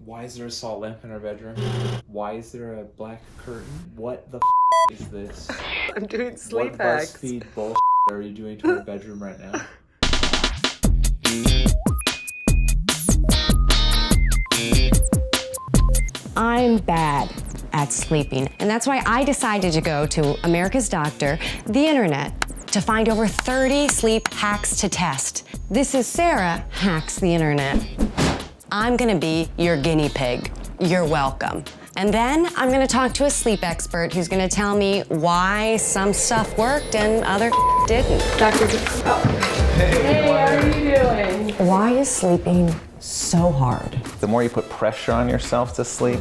Why is there a salt lamp in our bedroom? Why is there a black curtain? What the is this? I'm doing sleep hacks. What BuzzFeed bullshit are you doing to our bedroom right now? I'm bad at sleeping, and that's why I decided to go to America's Doctor, the internet, to find over 30 sleep hacks to test. This is Sarah Hacks the Internet. I'm gonna be your guinea pig. You're welcome. And then I'm gonna talk to a sleep expert who's gonna tell me why some stuff worked and other didn't. Dr. Hey, how are you doing? Why is sleeping so hard? The more you put pressure on yourself to sleep,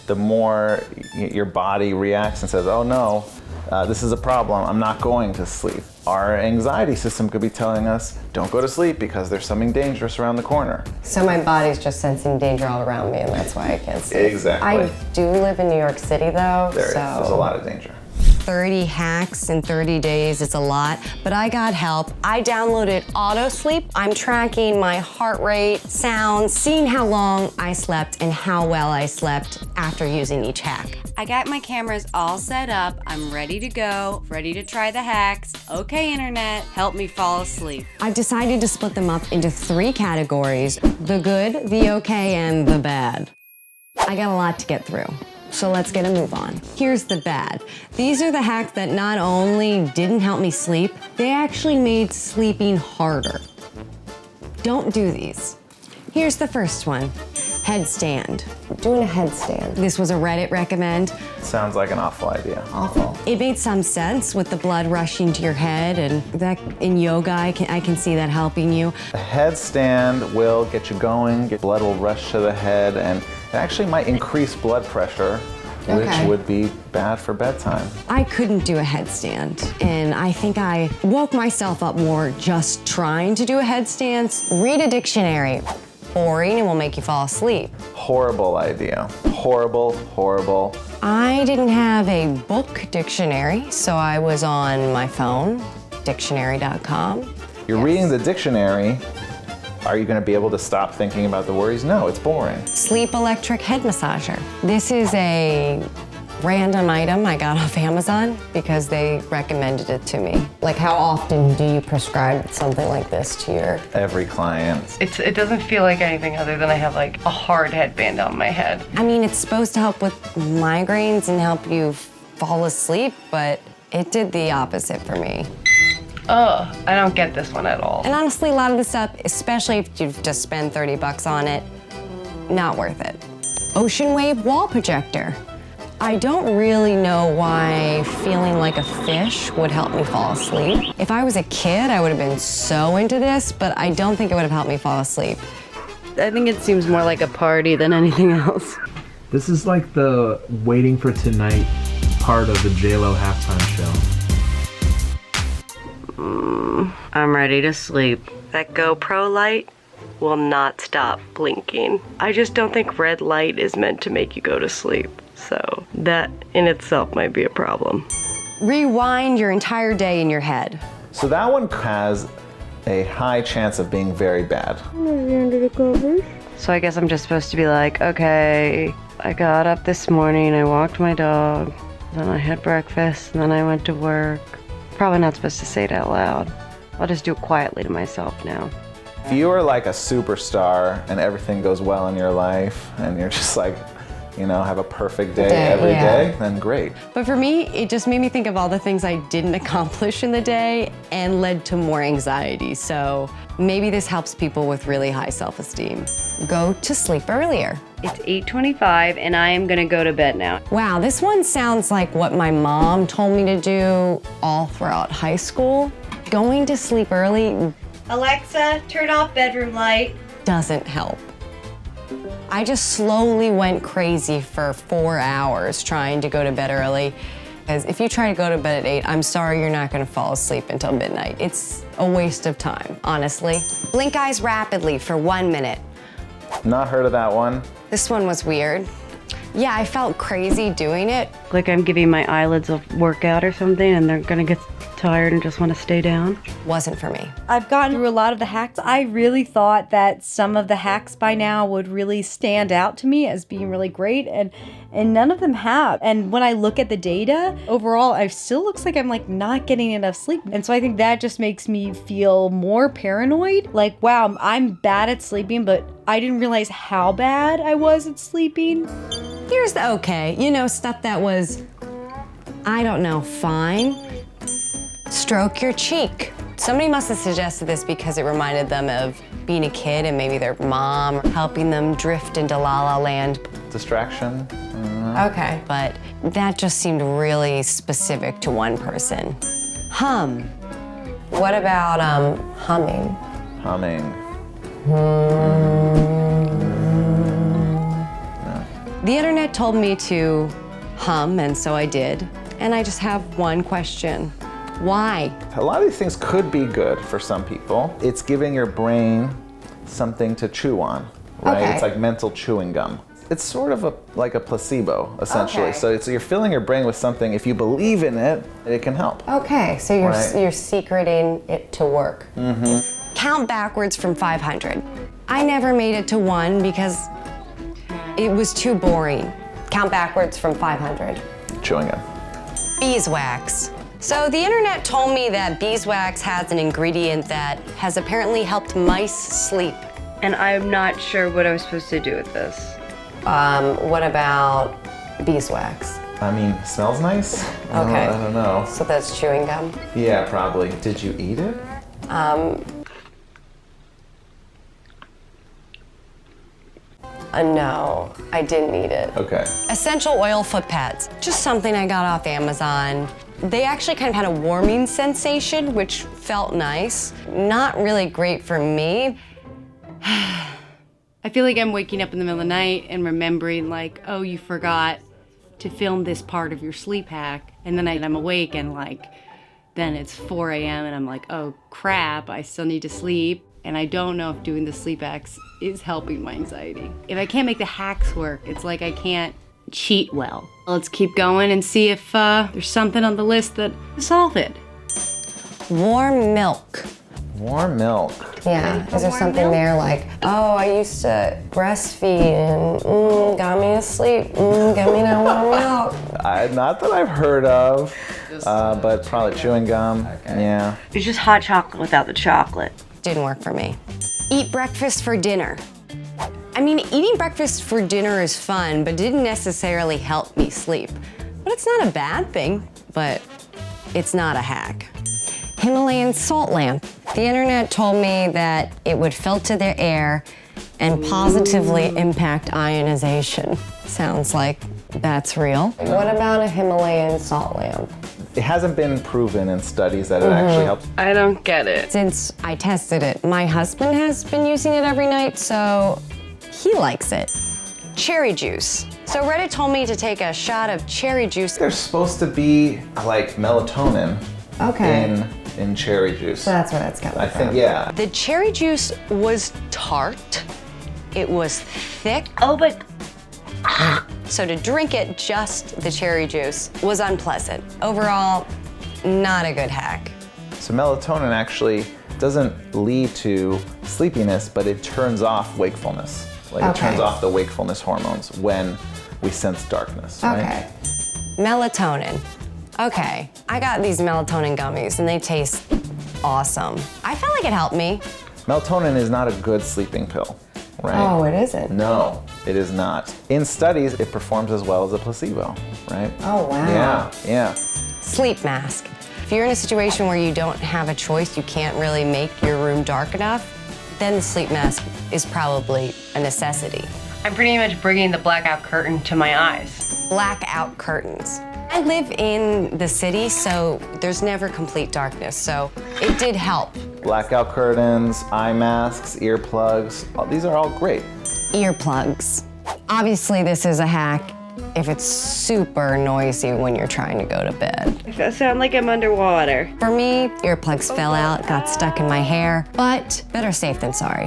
the more your body reacts and says, oh no, this is a problem, I'm not going to sleep. Our anxiety system could be telling us, don't go to sleep because there's something dangerous around the corner. So my body's just sensing danger all around me, and that's why I can't sleep. Exactly. I do live in New York City though, There's a lot of danger. 30 hacks in 30 days, it's a lot, but I got help. I downloaded Auto Sleep. I'm tracking my heart rate, sounds, seeing how long I slept and how well I slept after using each hack. I got my cameras all set up. I'm ready to go, ready to try the hacks. Okay, internet, help me fall asleep. I've decided to split them up into 3 categories: the good, the okay, and the bad. I got a lot to get through, so let's get a move on. Here's the bad. These are the hacks that not only didn't help me sleep, they actually made sleeping harder. Don't do these. Here's the first one. Headstand. Doing a headstand. This was a Reddit recommend. Sounds like an awful idea. Awful. It made some sense with the blood rushing to your head, and that in yoga, I can see that helping you. The headstand will get you going, blood will rush to the head, and it actually might increase blood pressure, which would be bad for bedtime. I couldn't do a headstand, and I think I woke myself up more just trying to do a headstand. Read a dictionary. Boring and will make you fall asleep. Horrible idea. Horrible, horrible. I didn't have a book dictionary, so I was on my phone, dictionary.com. You're reading the dictionary. Are you going to be able to stop thinking about the worries? No, it's boring. Sleep electric head massager. This is a random item I got off Amazon because they recommended it to me. Like, how often do you prescribe something like this to your... Every client. It doesn't feel like anything other than I have like a hard headband on my head. I mean, it's supposed to help with migraines and help you fall asleep, but it did the opposite for me. Oh, I don't get this one at all. And honestly, a lot of this stuff, especially if you just spend 30 bucks on it, not worth it. Ocean Wave wall projector. I don't really know why feeling like a fish would help me fall asleep. If I was a kid, I would have been so into this, but I don't think it would have helped me fall asleep. I think it seems more like a party than anything else. This is like the waiting for tonight part of the JLo halftime show. I'm ready to sleep. That GoPro light will not stop blinking. I just don't think red light is meant to make you go to sleep. So that in itself might be a problem. Rewind your entire day in your head. So that one has a high chance of being very bad. Under the covers. So I guess I'm just supposed to be like, okay, I got up this morning, I walked my dog, then I had breakfast, and then I went to work. Probably not supposed to say it out loud. I'll just do it quietly to myself now. If you are like a superstar and everything goes well in your life and you're just like, you know, have a perfect day every day, then great. But for me, it just made me think of all the things I didn't accomplish in the day and led to more anxiety. So maybe this helps people with really high self-esteem. Go to sleep earlier. It's 8:25 and I am gonna go to bed now. Wow, this one sounds like what my mom told me to do all throughout high school. Going to sleep early Alexa, turn off bedroom light. doesn't help. I just slowly went crazy for 4 hours trying to go to bed early. Because if you try to go to bed at 8, I'm sorry you're not gonna fall asleep until midnight. It's a waste of time, honestly. Blink eyes rapidly for 1 minute. Not heard of that one. This one was weird. Yeah, I felt crazy doing it. Like I'm giving my eyelids a workout or something and they're gonna get tired and just want to stay down. Wasn't for me. I've gotten through a lot of the hacks. I really thought that some of the hacks by now would really stand out to me as being really great, and none of them have. And when I look at the data, overall, it still looks like I'm like not getting enough sleep. And so I think that just makes me feel more paranoid. Like, wow, I'm bad at sleeping, but I didn't realize how bad I was at sleeping. Here's the okay. You know, stuff that was, I don't know, fine. Stroke your cheek. Somebody must have suggested this because it reminded them of being a kid and maybe their mom helping them drift into La La Land. Distraction. Okay. But that just seemed really specific to one person. Hum. What about humming? Humming. The internet told me to hum, and so I did. And I just have one question. Why? A lot of these things could be good for some people. It's giving your brain something to chew on, right? Okay. It's like mental chewing gum. It's sort of like a placebo, essentially. Okay. So you're filling your brain with something. If you believe in it, it can help. Okay, so Right. you're secreting it to work. Count backwards from 500. I never made it to 1 because it was too boring. Count backwards from 500. Chewing gum. Beeswax. So the internet told me that beeswax has an ingredient that has apparently helped mice sleep. And I'm not sure what I was supposed to do with this. What about beeswax? I mean, it smells nice. Okay. I don't know. So that's chewing gum? Yeah, probably. Did you eat it? No, I didn't eat it. Okay. Essential oil foot pads. Just something I got off Amazon. They actually kind of had a warming sensation, which felt nice. Not really great for me. I feel like I'm waking up in the middle of the night and remembering like, oh, you forgot to film this part of your sleep hack. And then I'm awake and like, then it's 4 a.m. and I'm like, oh crap, I still need to sleep. And I don't know if doing the sleep hacks is helping my anxiety. If I can't make the hacks work, it's like I can't cheat well. Let's keep going and see if there's something on the list that solve it. Warm milk. Warm milk. Yeah, is there something there like, oh, I used to breastfeed and got me to sleep, get me that warm milk. Not that I've heard of, but probably chewing gum. Yeah. It's just hot chocolate without the chocolate. Didn't work for me. Eat breakfast for dinner. I mean, eating breakfast for dinner is fun, but didn't necessarily help me sleep. But it's not a bad thing, but it's not a hack. Himalayan salt lamp. The internet told me that it would filter the air and positively impact ionization. Sounds like that's real. What about a Himalayan salt lamp? It hasn't been proven in studies that it actually helps. I don't get it. Since I tested it, my husband has been using it every night, so he likes it. Cherry juice. So Reddit told me to take a shot of cherry juice. There's supposed to be like melatonin in cherry juice. So that's where that's coming I think, yeah. The cherry juice was tart. It was thick. Oh, but So to drink it, just the cherry juice, was unpleasant. Overall, not a good hack. So melatonin actually doesn't lead to sleepiness, but it turns off wakefulness. Like it turns off the wakefulness hormones when we sense darkness, right? Okay. Melatonin. Okay, I got these melatonin gummies and they taste awesome. I felt like it helped me. Melatonin is not a good sleeping pill, right? Oh, it isn't? No, it is not. In studies, it performs as well as a placebo, right? Oh, wow. Yeah, yeah. Sleep mask. If you're in a situation where you don't have a choice, you can't really make your room dark enough, then the sleep mask is probably a necessity. I'm pretty much bringing the blackout curtain to my eyes. Blackout curtains. I live in the city, so there's never complete darkness, so it did help. Blackout curtains, eye masks, earplugs, these are all great. Earplugs. Obviously, this is a hack if it's super noisy when you're trying to go to bed. I sound like I'm underwater. For me, earplugs fell out, got stuck in my hair, but better safe than sorry.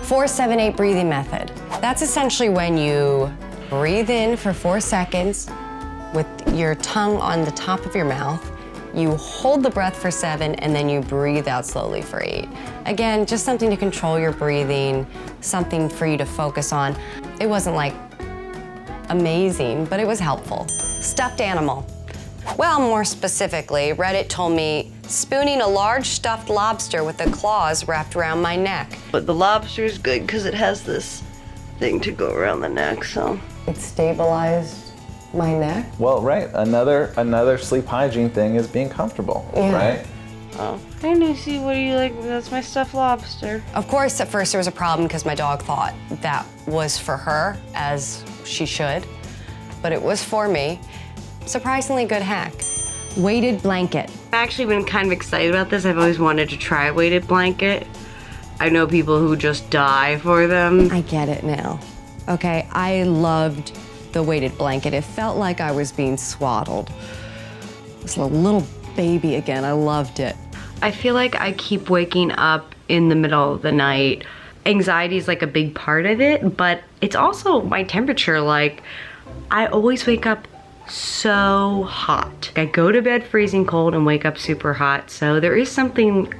4-7-8 breathing method. That's essentially when you breathe in for 4 seconds with your tongue on the top of your mouth. you hold the breath for 7, and then you breathe out slowly for 8. Again, just something to control your breathing, something for you to focus on. It wasn't like amazing, but it was helpful. Stuffed animal. Well, more specifically, Reddit told me spooning a large stuffed lobster with the claws wrapped around my neck. But the lobster is good because it has this thing to go around the neck, so. It stabilized my neck. Well, right. Another sleep hygiene thing is being comfortable, right? Oh, hey Lucy, what do you like? That's my stuffed lobster. Of course, at first there was a problem because my dog thought that was for her, as she should, but it was for me. Surprisingly good hack. Weighted blanket. I've actually been kind of excited about this. I've always wanted to try a weighted blanket. I know people who just die for them. I get it now. Okay, I loved the weighted blanket. It felt like I was being swaddled. It was a little baby again. I loved it. I feel like I keep waking up in the middle of the night. Anxiety is like a big part of it, but it's also my temperature. Like, I always wake up so hot. I go to bed freezing cold and wake up super hot, so there is something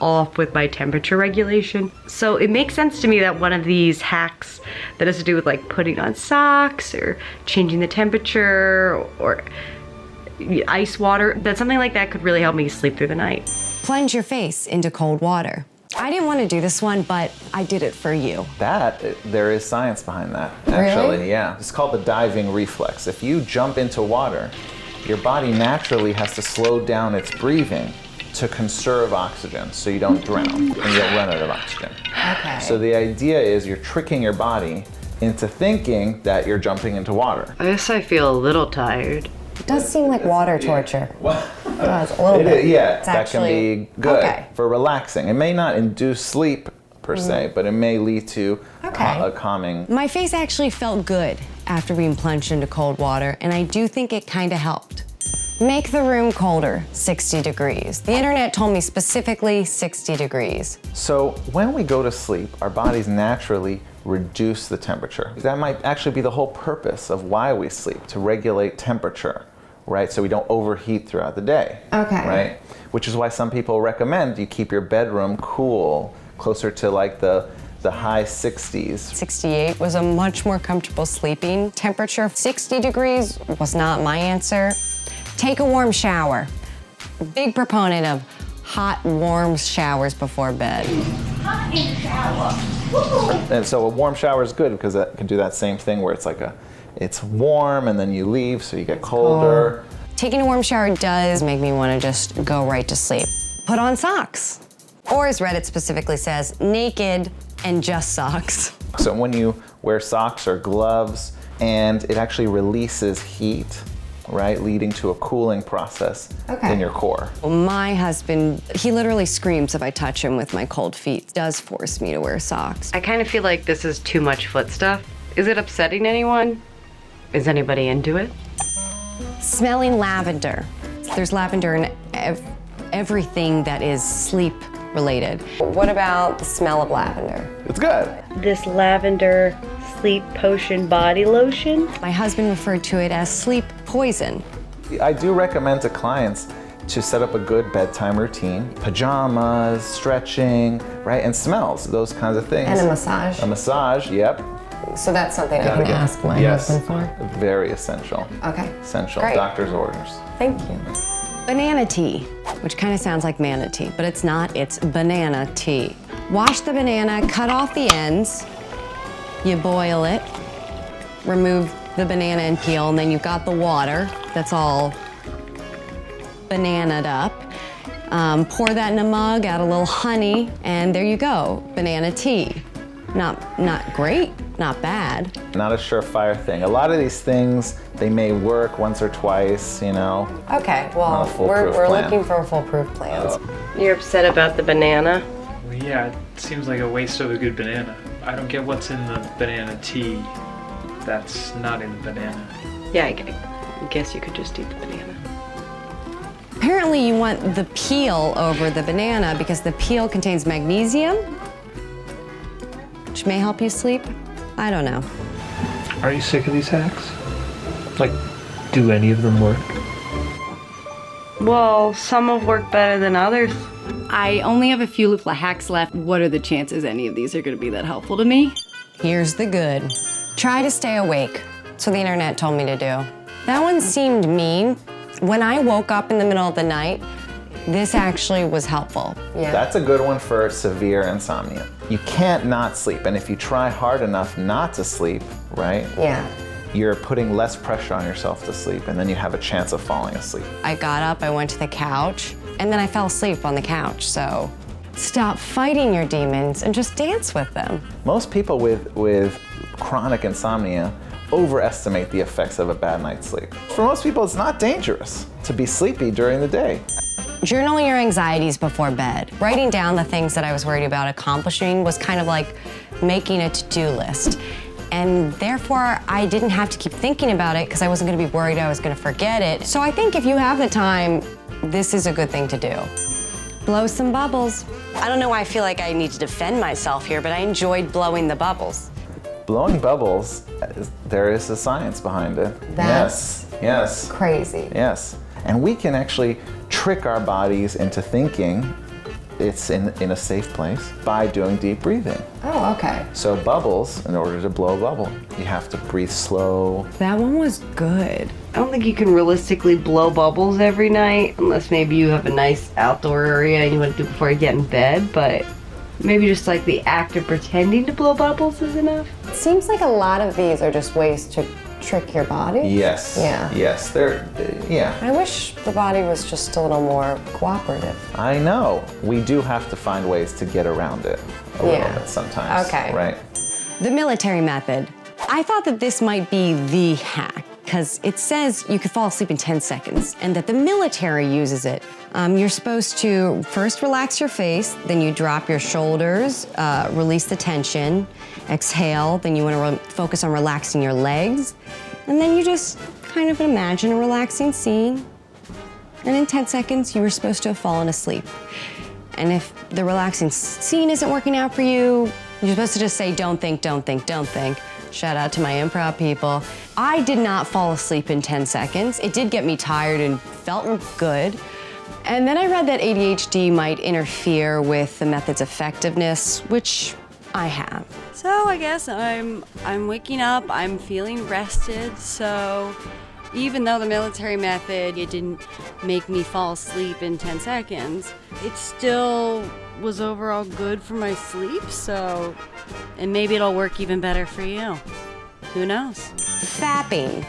off with my temperature regulation. So it makes sense to me that one of these hacks that has to do with like putting on socks or changing the temperature or ice water, that something like that could really help me sleep through the night. Plunge your face into cold water. I didn't want to do this one, but I did it for you. There is science behind that, actually. Really? Yeah. It's called the diving reflex. If you jump into water, your body naturally has to slow down its breathing to conserve oxygen so you don't drown and you don't run out of oxygen. Okay. So the idea is you're tricking your body into thinking that you're jumping into water. I guess I feel a little tired. It does seem like water torture. Well, It does, a little bit. yeah, It's that can be good okay. for relaxing. It may not induce sleep per se, but it may lead to a calming. My face actually felt good after being plunged into cold water, and I do think it kind of helped. Make the room colder, 60 degrees. The internet told me specifically 60 degrees. So when we go to sleep, our bodies naturally reduce the temperature. That might actually be the whole purpose of why we sleep, to regulate temperature, right? So we don't overheat throughout the day, Okay. right? Which is why some people recommend you keep your bedroom cool, closer to like the high 60s. 68 was a much more comfortable sleeping temperature. 60 degrees was not my answer. Take a warm shower. Big proponent of hot, warm showers before bed. And so a warm shower is good because that can do that same thing where it's like it's warm and then you leave so you get colder. Taking a warm shower does make me want to just go right to sleep. Put on socks. Or as Reddit specifically says, naked and just socks. So when you wear socks or gloves and it actually releases heat, right, leading to a cooling process in your core. My husband, he literally screams if I touch him with my cold feet. It does force me to wear socks. I kind of feel like this is too much foot stuff. Is it upsetting anyone? Is anybody into it? Smelling lavender. There's lavender in everything that is sleep related. What about the smell of lavender? It's good. This lavender sleep potion body lotion. My husband referred to it as sleep poison. I do recommend to clients to set up a good bedtime routine. Pajamas, stretching, right? And smells, those kinds of things. And a massage. A massage, yep. So that's something I can ask my husband for? Very essential. Okay. Essential, Great. doctor's orders. Thank you. Banana tea, which kind of sounds like manatee, but it's not, it's banana tea. Wash the banana, cut off the ends, you boil it, remove the banana and peel, and then you've got the water that's all bananaed up. Pour that in a mug, add a little honey, and there you go, banana tea. Not great, not bad. Not a surefire thing. A lot of these things, they may work once or twice, you know. Okay, Not well, a foolproof we're plan. looking for foolproof plans. You're upset about the banana? Well, yeah, it seems like a waste of a good banana. I don't get what's in the banana tea that's not in the banana. Yeah, I guess you could just eat the banana. Apparently you want the peel over the banana because the peel contains magnesium, which may help you sleep. I don't know. Are you sick of these hacks? Like, do any of them work? Well, some have worked better than others. I only have a few little hacks left. What are the chances any of these are gonna be that helpful to me? Here's the good. Try to stay awake. That's what the internet told me to do. That one seemed mean. When I woke up in the middle of the night, this actually was helpful. Yeah. That's a good one for severe insomnia. You can't not sleep, and if you try hard enough not to sleep, right? Yeah. You're putting less pressure on yourself to sleep, and then you have a chance of falling asleep. I got up, I went to the couch, and then I fell asleep on the couch, so stop fighting your demons and just dance with them. Most people with chronic insomnia overestimate the effects of a bad night's sleep. For most people, it's not dangerous to be sleepy during the day. Journal your anxieties before bed. Writing down the things that I was worried about accomplishing was kind of like making a to-do list. And therefore, I didn't have to keep thinking about it because I wasn't gonna be worried I was gonna forget it. So I think if you have the time, this is a good thing to do. Blow some bubbles. I don't know why I feel like I need to defend myself here, but I enjoyed blowing the bubbles. Blowing bubbles, there is a science behind it. That's yes. crazy. Yes. And we can actually trick our bodies into thinking it's in a safe place by doing deep breathing. Oh, okay. So bubbles, in order to blow a bubble, you have to breathe slow. That one was good. I don't think you can realistically blow bubbles every night unless maybe you have a nice outdoor area and you want to do it before you get in bed, but maybe just like the act of pretending to blow bubbles is enough. It seems like a lot of these are just ways to trick your body. Yes. Yeah. Yes, yeah. I wish the body was just a little more cooperative. I know. We do have to find ways to get around it a little bit sometimes. Okay. Right. The military method. I thought that this might be the hack because it says you could fall asleep in 10 seconds and that the military uses it. You're supposed to first relax your face, then you drop your shoulders, release the tension, exhale, then you want to focus on relaxing your legs, and then you just kind of imagine a relaxing scene. And in 10 seconds, you were supposed to have fallen asleep. And if the relaxing scene isn't working out for you, you're supposed to just say, don't think, don't think, don't think. Shout out to my improv people. I did not fall asleep in 10 seconds. It did get me tired and felt good. And then I read that ADHD might interfere with the method's effectiveness, which I have. So I guess I'm waking up, I'm feeling rested, so even though the military method, it didn't make me fall asleep in 10 seconds, it still was overall good for my sleep, so, and maybe it'll work even better for you. Who knows? Fapping.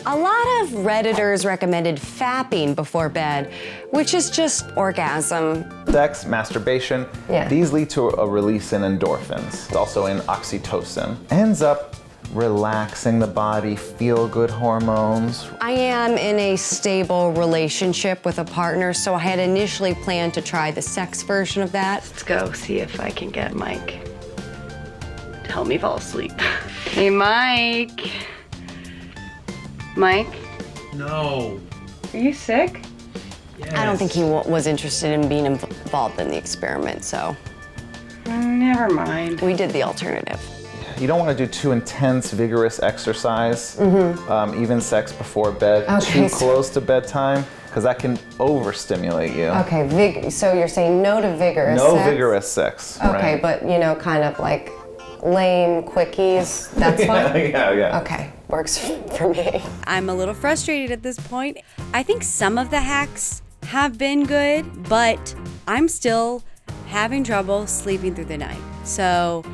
A lot of Redditors recommended fapping before bed, which is just orgasm. Sex, masturbation, these lead to a release in endorphins, also in oxytocin. Ends up relaxing the body, feel-good hormones. I am in a stable relationship with a partner, so I had initially planned to try the sex version of that. Let's go see if I can get Mike to help me fall asleep. Hey, Mike. Mike? No. Are you sick? Yes. I don't think he was interested in being involved in the experiment, so Never mind. we did the alternative. You don't want to do too intense, vigorous exercise, even sex before bed, Okay, too close to bedtime, because that can overstimulate you. Okay, so you're saying no to vigorous No sex? vigorous sex. Okay, right. but you know, kind of like lame quickies, that's fine? Yeah. Okay, works for me. I'm a little frustrated at this point. I think some of the hacks have been good, but I'm still having trouble sleeping through the night. So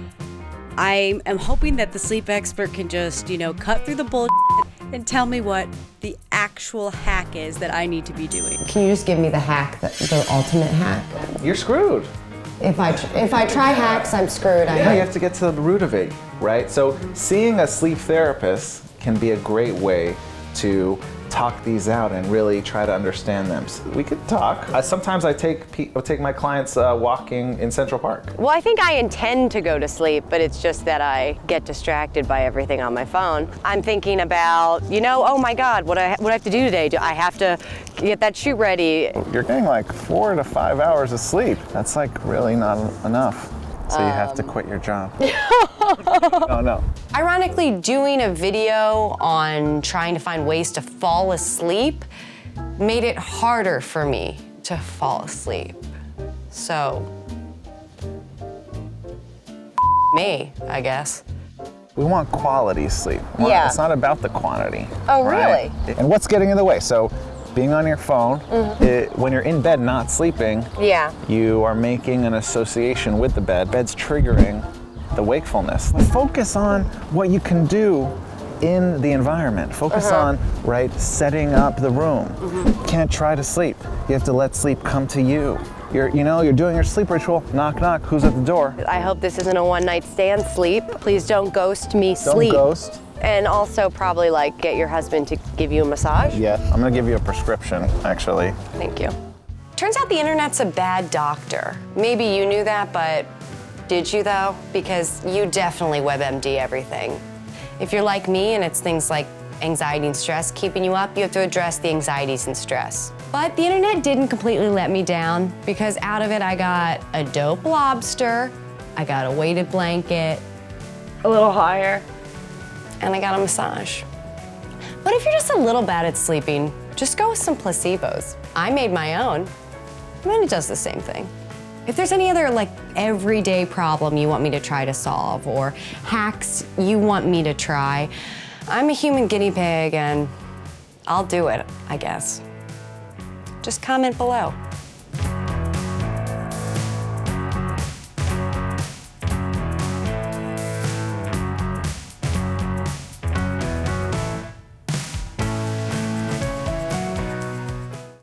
I am hoping that the sleep expert can just, cut through the bullshit and tell me what the actual hack is that I need to be doing. Can you just give me the hack, the ultimate hack? You're screwed. If I try hacks, I'm screwed. Yeah, you have to get to the root of it, right? So seeing a sleep therapist can be a great way to talk these out and really try to understand them. So we could talk. Sometimes I take my clients walking in Central Park. Well, I think I intend to go to sleep, but it's just that I get distracted by everything on my phone. I'm thinking about, oh my God, what do I have to do today? Do I have to get that shoot ready? You're getting like 4 to 5 hours of sleep. That's like really not enough. So you have to quit your job. No. Ironically, doing a video on trying to find ways to fall asleep made it harder for me to fall asleep. So, me, I guess. We want quality sleep. Yeah. It's not about the quantity. Oh, right? really? And what's getting in the way? So, being on your phone, when you're in bed not sleeping, Yeah. you are making an association with the bed. Bed's triggering the wakefulness. Focus on what you can do in the environment. Focus on, right, setting up the room. You can't try to sleep. You have to let sleep come to you. You're doing your sleep ritual. Knock, knock. Who's at the door? I hope this isn't a one-night stand sleep. Please don't ghost me sleep. Don't ghost. And also probably like get your husband to give you a massage. Yeah, I'm gonna give you a prescription, actually. Thank you. Turns out the internet's a bad doctor. Maybe you knew that, but did you though? Because you definitely WebMD everything. If you're like me and it's things like anxiety and stress keeping you up, you have to address the anxieties and stress. But the internet didn't completely let me down because out of it I got a dope lobster, I got a weighted blanket, a little higher, and I got a massage. But if you're just a little bad at sleeping, just go with some placebos. I made my own, and it does the same thing. If there's any other like everyday problem you want me to try to solve or hacks you want me to try, I'm a human guinea pig and I'll do it, I guess. Just comment below.